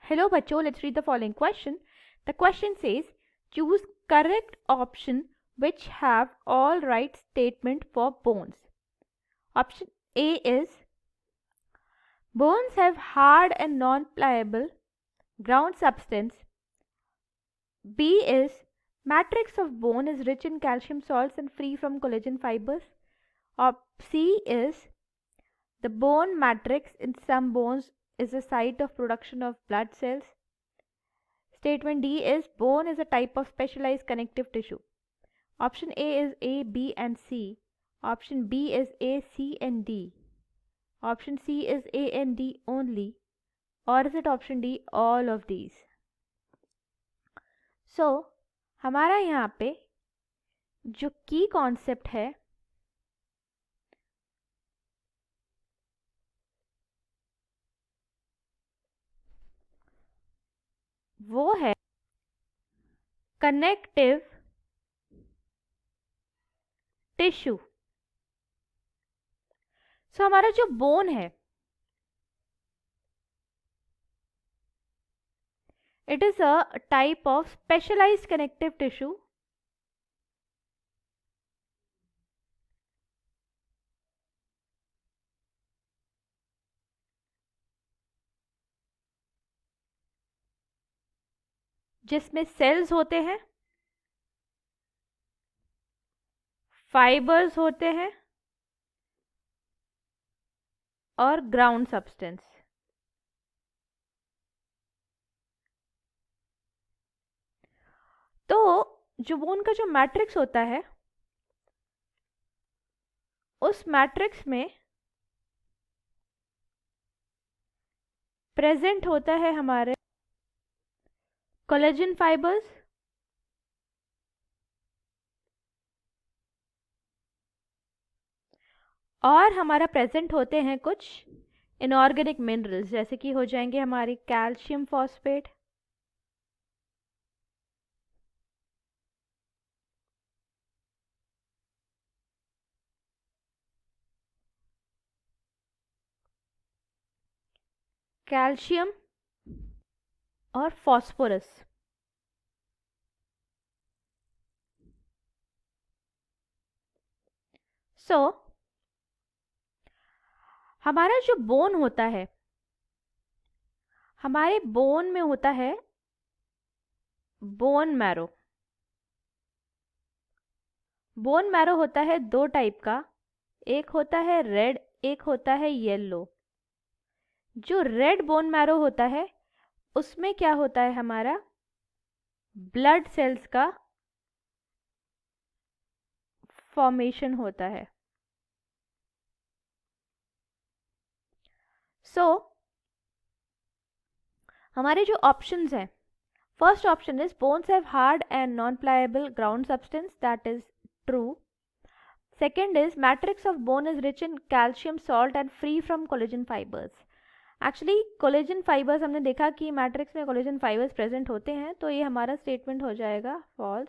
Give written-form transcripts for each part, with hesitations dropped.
Hello बच्चों, let's read the following question. The question says, choose correct option which have all right statement for bones. Option A is, bones have hard and non-pliable ground substance. B is, matrix of bone is rich in calcium salts and free from collagen fibers. C is, the bone matrix in some bones is a site of production of blood cells. Statement D is, bone is a type of specialized connective tissue. Option A is A, B and C. Option B is A, C and D. Option C is A and D only. Or is it option D, all of these? So, हमारा यहाँ पे जो की concept है वो है connective tissue. सो हमारा जो बोन है, it is a type of specialized connective tissue जिसमें सेल्स होते हैं, फाइबर्स होते हैं और ग्राउंड सब्सटेंस. तो जो बोन का जो मैट्रिक्स होता है, उस मैट्रिक्स में प्रेजेंट होता है हमारे कोलेजन फाइबर्स, और हमारा प्रेजेंट होते हैं कुछ इनऑर्गेनिक मिनरल्स, जैसे कि हो जाएंगे हमारे कैल्शियम फॉस्फेट, कैल्शियम और फॉस्फोरस. सो हमारा जो बोन होता है, हमारे बोन में होता है बोन मैरो. बोन मैरो होता है दो टाइप का, एक होता है रेड, एक होता है येलो. जो रेड बोन मैरो होता है उसमें क्या होता है, हमारा ब्लड सेल्स का फॉर्मेशन होता है. सो हमारे जो ऑप्शंस हैं, first option is bones have hard and non pliable ground substance, that is true. Second is matrix of bone is rich in calcium salt and free from collagen fibres. Actually collagen fibres हमने देखा कि matrix में collagen fibres present होते हैं, तो ये हमारा statement हो जाएगा false.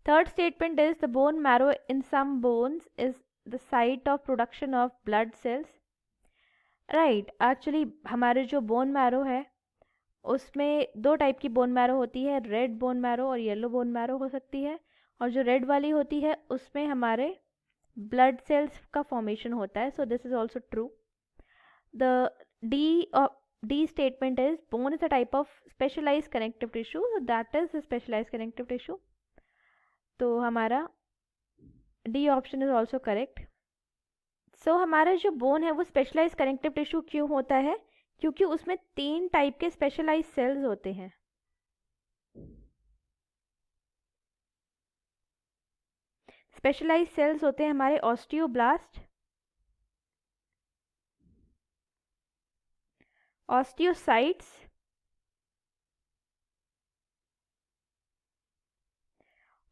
Third statement is the bone marrow in some bones is the site of production of blood cells. Right, actually हमारे जो बोन मैरो है उसमें दो टाइप की बोन मैरो होती है, रेड बोन मैरो और येलो बोन मैरो हो सकती है. और जो रेड वाली होती है उसमें हमारे ब्लड सेल्स का फॉर्मेशन होता है. So this is also true. The D statement is bone is a type of specialized connective tissue, so that is a specialized connective tissue. तो हमारा D option is also correct. So हमारा जो bone है वो specialise connective tissue क्यों होता है, क्योंकि उसमें तीन टाइप के स्पेशलाइज सेल्स होते हैं. स्पेशलाइज सेल्स होते हैं हमारे ऑस्टियोब्लास्ट, ऑस्टियोसाइट्स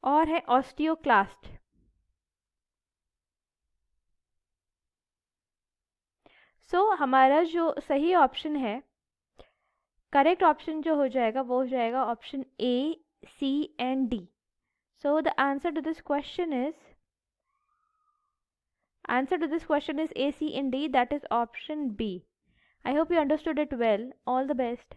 और है ऑस्टियोक्लास्ट. सो हमारा जो सही ऑप्शन है, करेक्ट ऑप्शन जो हो जाएगा वो हो जाएगा option A, C and D. So the answer to this question is A, C and D, that is option B. I hope you understood it well. All the best.